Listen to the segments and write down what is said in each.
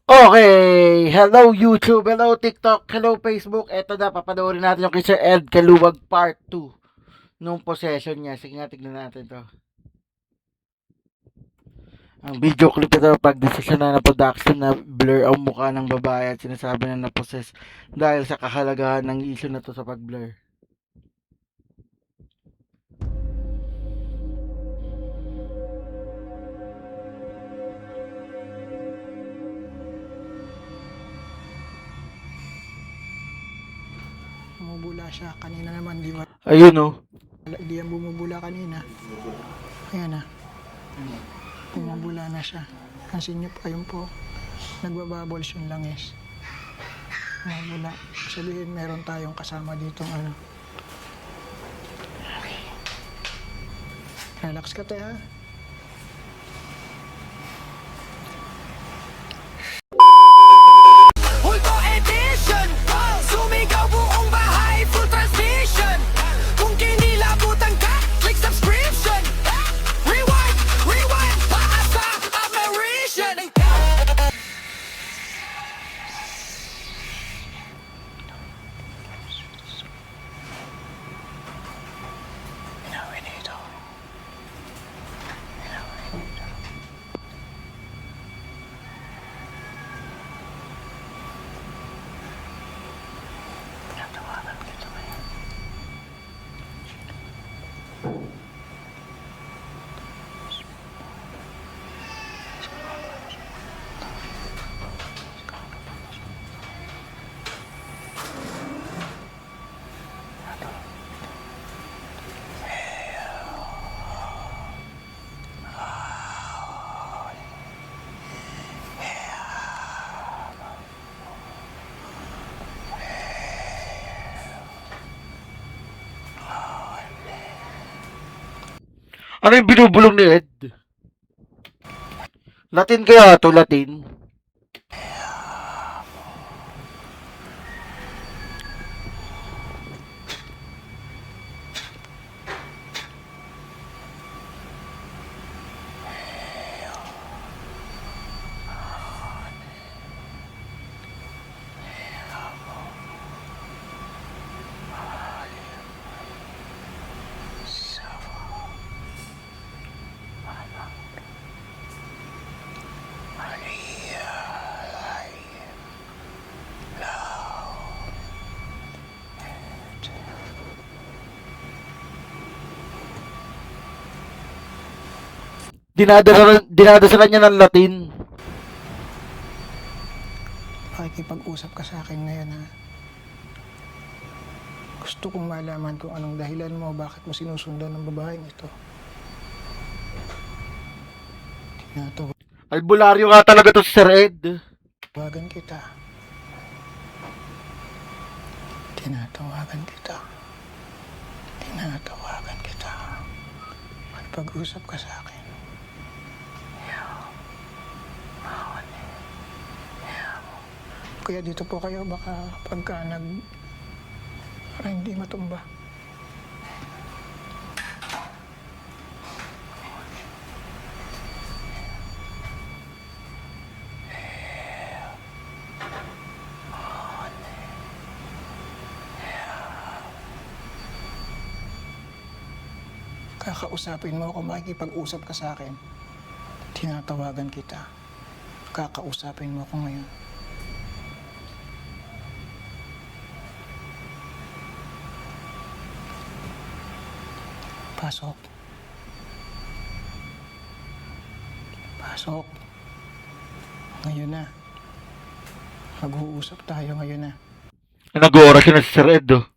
Okay, hello YouTube, hello TikTok, hello Facebook. Eto na, papanoorin natin yung kay Sir Ed Kaluwag Part 2 nung possession niya. Sige nga, tignan natin to. Ang video clip ito, pag-desisyon na ng production na blur ang mukha ng babae at sinasabi na na-possess dahil sa kahalagahan ng issue na to sa pag-blur. Bumubula siya. Kanina naman, di ba? Ayun oh. Hindi yan bumubula kanina. Ayan na. Bumubula na siya. Pansin niyo po, ayun po. Nagbabubbles yung langis. Bumubula. Sabihin, meron tayong kasama ditong ano. Relax ka tayo, ha? Hulto edition, sumigaw buong bahay, full transmission. Kung kinilabutan ka, click subscription. Rewind, rewind, paasa, admiration. Ano yung binubulong ni Ed? Latin kaya to, Latin? Dinadasalan niya ng Latin. Pakikipag-usap ka sa akin ngayon, ha? Gusto kong malaman kung anong dahilan mo, bakit mo sinusundan ng babaeng ito. Albularyo nga talaga to si Sir Ed. Tinatawagan kita. Tinatawagan kita. Tinatawagan kita. Pag-usap ka sa akin. Kaya dito po kayo, baka pagka para hindi matumba. Kakausapin mo ako, makikipag-usap ka sa akin. Tinatawagan kita. Kakausapin mo ako ngayon. Pasok. Pasok. Ngayon na. Mag-uusap tayo ngayon na. Nag-oras yun na si Sir Ed oh.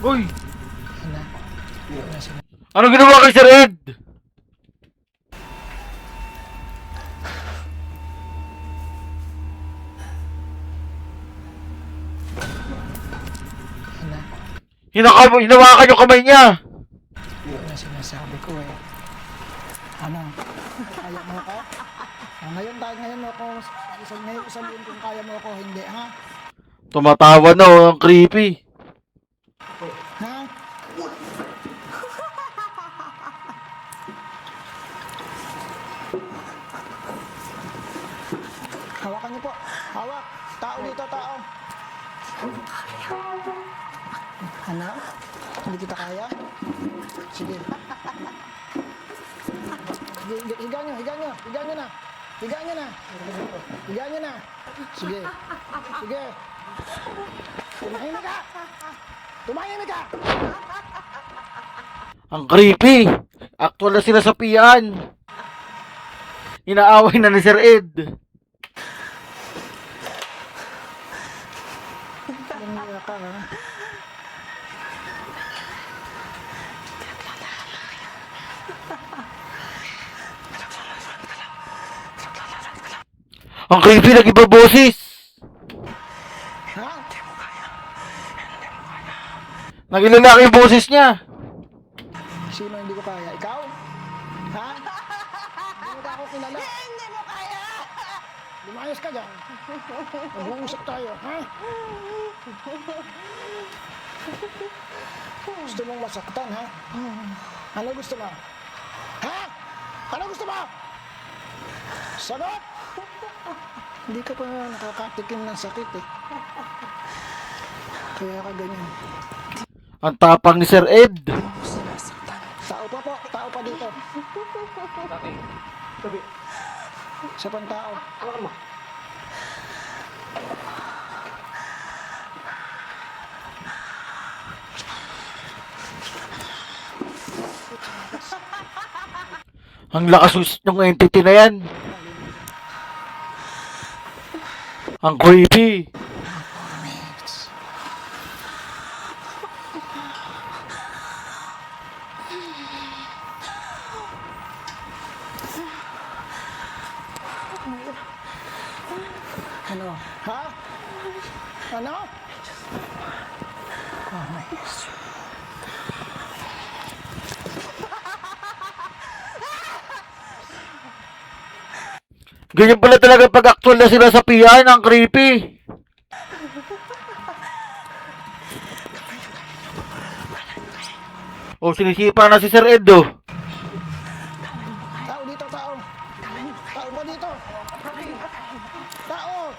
Uy! Yan na. Yan na sila. Anong ginawa kay Sir Ed? Yan na. Hinawakan yung kamay niya! Yan na sinasabi ko eh. Ano? Kaya mo ako? Ngayon mo ako, sabihin kung kaya mo ako, hindi ha? Tumatawa na oh, ang creepy. Ha? Hawakan niyo po. Hawak. Tao dito, tao. Ano? Hindi kita kaya? Sige. Higa nyo na. Higa nyo na. Sige. Tumahimik ka! Ang creepy. Actual na sila sa piyan. Inaaway na ni Sir Ed. Lumiya ka ha? Ang creepy, nag-iba boses. Ha? Naging lalaki yung boses niya. Sino hindi ko kaya? Ikaw? Ha? Hindi mo ba ako kilala? Hindi mo kaya! Lumayas ka dyan. Mag-uusap tayo, ha? Gusto mong masaktan, ha? Ano gusto mo? Ha? Ano gusto mo? Sagot! Hindi ka pa nakakatikim ng sakit, eh. Kaya ka ganyan. Ang tapang ni Sir Ed. Tao pa po, tao pa dito. Isa pang tao. Ang lakas ng entity na yan. Ang creepy. Ano? Ha? Ano? Oh my gosh. Ganyan pala talaga pag actual na sila sa piyan. Ang creepy. Oh, sinisipa na si Sir Ed oh. Tao dito, tao. Tao pa dito. Tao.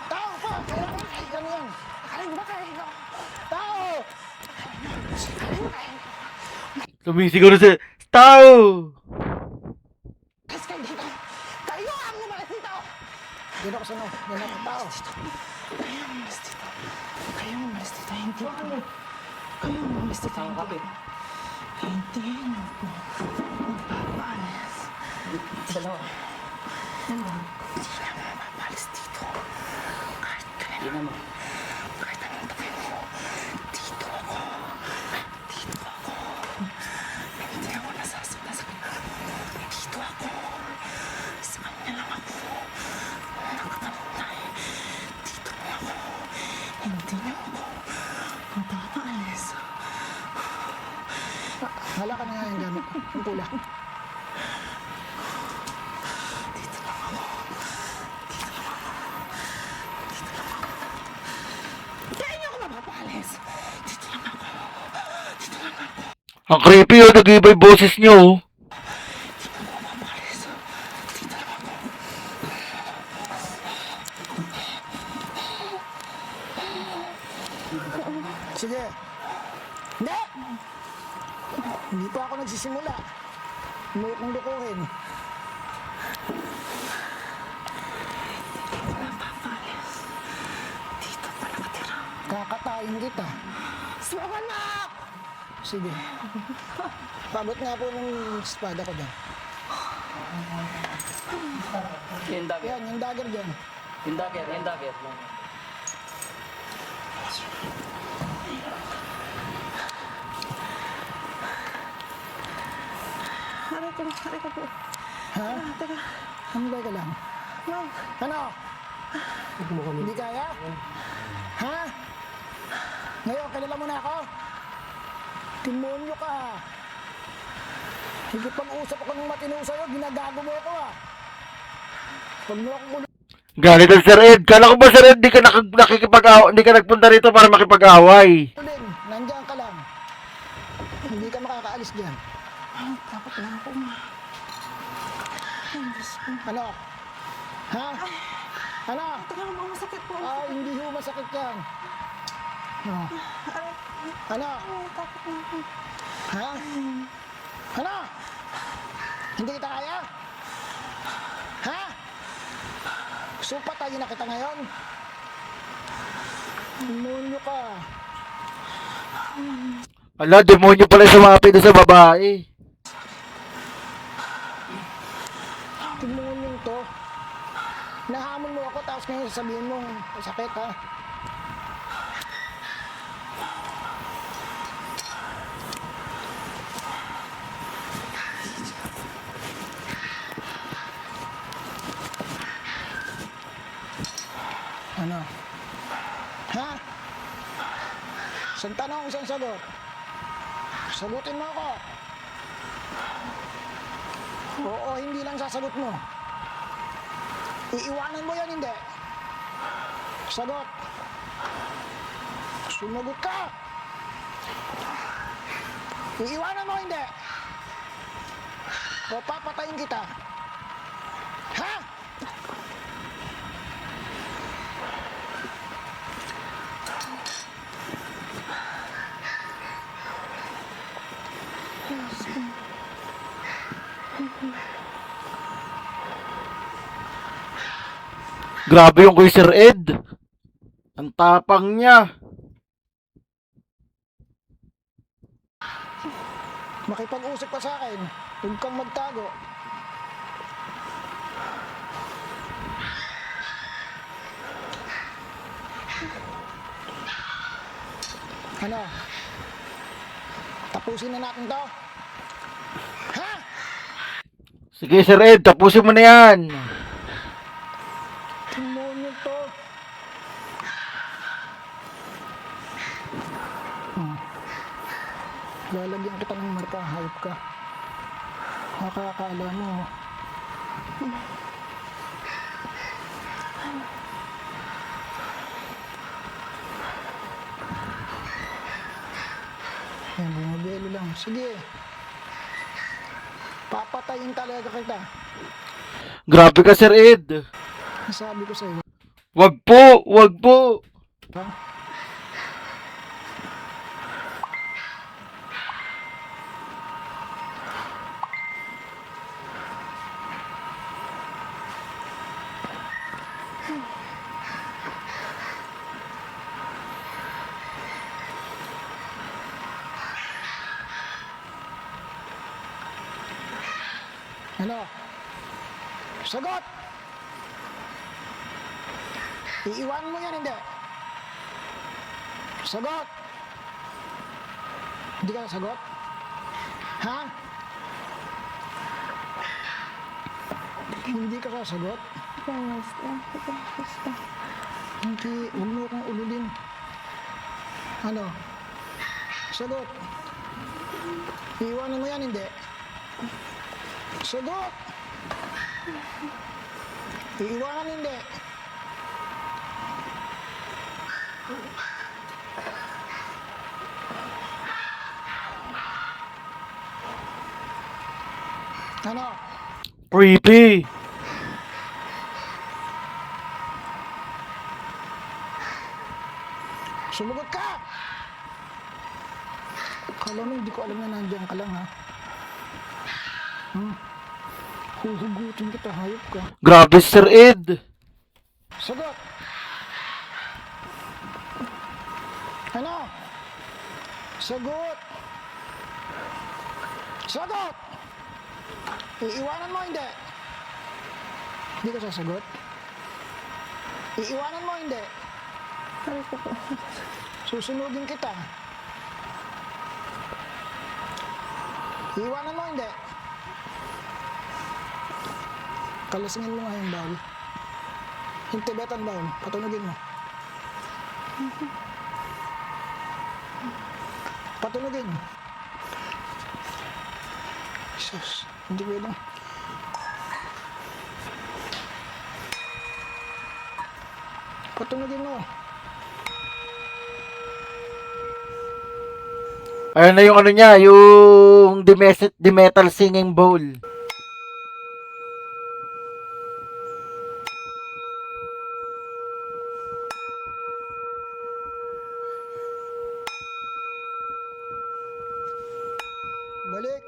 Tao pa. Ganyan. Tao. Sumisigaw na si Tao. Kayo ang lumalas dito. Dito ko sunod. Dito ko tao. Kayo ang umalis dito. Hindi po. Kayo ang umalis dito. Hindi niyo po. Magpapaalis. Dalawa. Hindi na mapapalis dito. Kahit kailan. Kahit anong tabi mo. Dito ako. Hindi ako nasasakta sa kanya. Dito ako. Sa kanya lang ako. Nakapantay. Dito ako. Hindi niyo ako magpapaalis. Hala ka na nga yung gamit. Yung pula. Kaya niyo ako mapapaalis. Dito lang ako. Ang creepy oh. Nag-iba yung boses niyo oh. Mapapaalis. Dito lang ako. Sige. Hindi! Hindi pa ako nagsisimula. Umuot ng dukuhin. Mapapaalis. Dito pa nakatira. Kakatayin kita. Sumaban mo! Sige. Pabot nga po ng espada ko dyan. Yung dagger. Yan, yung dagger dyan. Yung dagger. Aray ko po. Ha? Teka. Hambay ka lang. Ma'am. Ano? Hindi kaya? Ha? Ngayon, kilala mo na ako? Demonyo ka. Higit pang-usap ako ng matino sa'yo, ginagago mo ako ah. Huwag mo akong Galit ang Sir Ed. Kala ko ba Sir Ed, di ka hindi ka nagpunta rito para makipag-away. ulin. Nandiyan ka lang. Hindi ka makakaalis dyan. Ay, takot na ako, ma'am. Ay, Diyos ko. Ano? Ha? Ano? Teka lang po, masakit po. Ay, hindi ho masakit yan. No. Aray, Ano? ay, takot na ako. Ha? Ano? Hindi kita kaya? Ha? Gusto mo patayin na kita ngayon? Demonyo ka. Ala, demonyo pala sumapi doon sa babae. Demonyo to. Nahamon mo ako tapos ngayon sasabihin mo sakit ha? Ano? Ha? Isang tanong, isang sagot. Sagutin mo ako. Oo, hindi lang sasagot mo. Iiwanan mo yan, hindi. Sagot. Sumagot ka. Iiwanan mo, hindi. O papatayin kita. Ha? Grabe yung kay Sir Ed. Ang tapang niya. Makipag-usap ka sa akin. Huwag kang magtago. Ano? Tapusin na natin to? Ha? Sige Sir Ed, tapusin mo na yan. Demonyo to. Lalagyan kita ng marka, hayop ka. Nakakala mo. Yan, bumabelo lang. Sige. Papatayin talaga kita. Grabe ka Sir Ed. Sabi ko sa'yo. Wag po, wag po. Ha? Ano? Sagot! Iiwan mo yan, hindi. Sagot! Hindi ka sagot? Ha? Hindi ka sasagot? Hindi, huwag mo akong ululin. Ano? Sagot! Iiwanan mo yan, hindi. Sagot! Iiwanan hindi. Ano? Creepy. Sumagot ka! Kala mo hindi ko alam na nandiyan ka lang ha? Huhugutin kita, hayop ka. Grabe Sir Ed. Sagot! Ano? Sagot! Sagot! Iiwanan mo, hindi. Hindi ka sasagot? Iiwanan mo, hindi. Aray ko po. Susunugin kita. Iiwanan mo, hindi. Kalasingin mo nga yung bowl. Yung Tibetan bowl, patunogin mo. Patunogin. Sus, hindi pwedeng. Patunogin mo. Ayun na yung ano niya, yung The Metal Singing Bowl. Balik.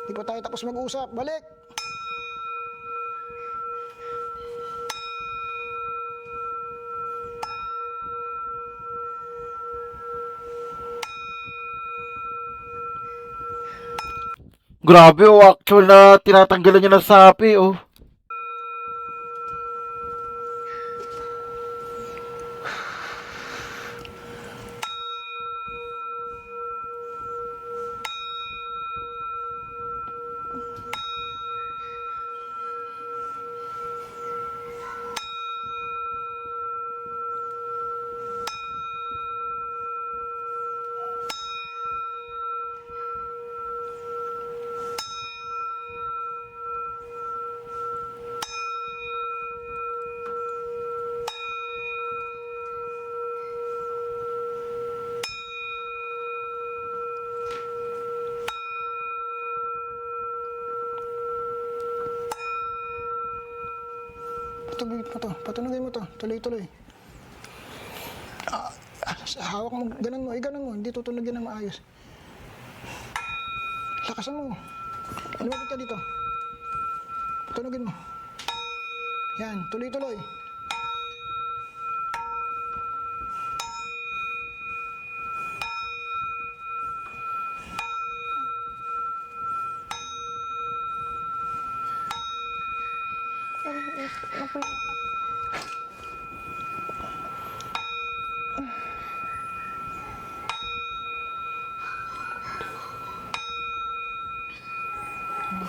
Di pa tayo tapos mag-usap. Balik. Grabe oh, actual na tinatanggalan niya ng sapi oh. Patunogin mo to. Tuloy-tuloy. Hawak mo, ganun mo. Ganun mo. Hindi tutulogin ng maayos. Lakasan mo. Lumapit ka dito. Patunogin mo. Yan. Tuloy-tuloy.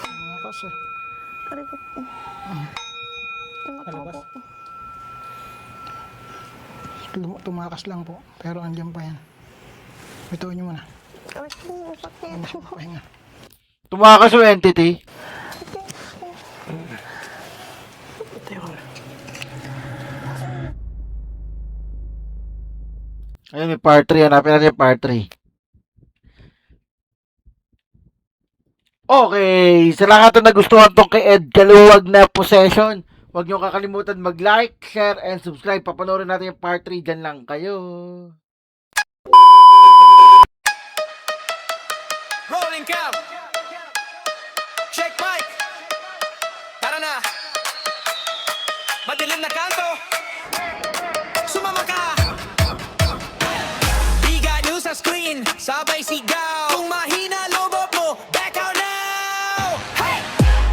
Tumakas eh. Aray ko. Palabas. Tumakas lang po. Pero andyan pa yan. Bituin niyo muna. Aray ko, sakit. Pahinga. Tumakas yung entity. Ayun, may part 3. Hanapin natin yung part 3. Okay, sa lahat na nagustuhan tong kay Ed Kaluwag na possession, huwag niyo kakalimutan mag-like, share, and subscribe. Papanoorin natin yung part 3. Diyan lang kayo. Rolling cam. Check mic. Tara na. Madilim na kanto. Sumama ka. Biga news sa screen. Sabay sigaw. Kung mahina lobot mo, back out now. Hey!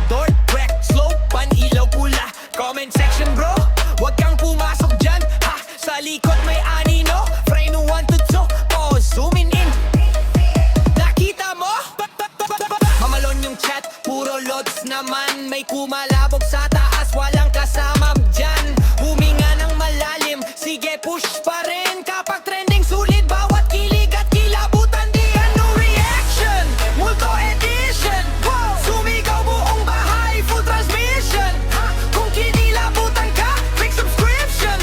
Dort, wreck, slow, pan-ilaw pula. Comment section bro. Huwag kang pumasok dyan. Ha! Sa likod may anino. Frame 1 to 2. Pause, zooming in. Nakita mo? Mamalon yung chat, puro lods naman. May kumalabog sa taas, walang kasama dyan. Huminga ng malalim, sige push pa rin. Kapag trending sulit, bawat kilig at kilabutan. Di ano reaction, multo edition. Sumigaw buong bahay, full transmission. Kung kinilabutan ka, click subscription.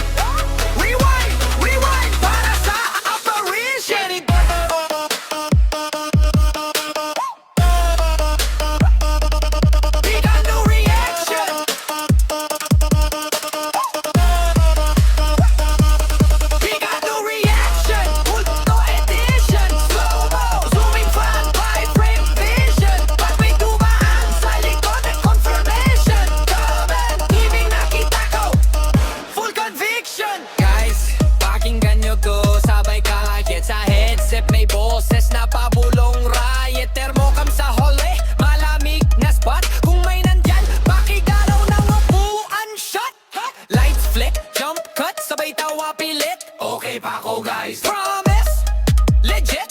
Rewind, rewind, para sa apparition. Big ano reaction. Big ano reaction. Multo edition. Slow-mo, zooming fan by frame vision. Pag may dumaan sa likod ng confirmation. Comment, ibig nakita ko. Full conviction. Guys, pakinggan nyo to. Sabay kahit sa headset may boses na pabulong riot. Thermocam sa hallway, malamig na spot. Kung may nandyan, pakigaraw ng upuan shot. Lights flick, jump cut, sabay tawa pilit. Okay pa ako guys. Promise, legit.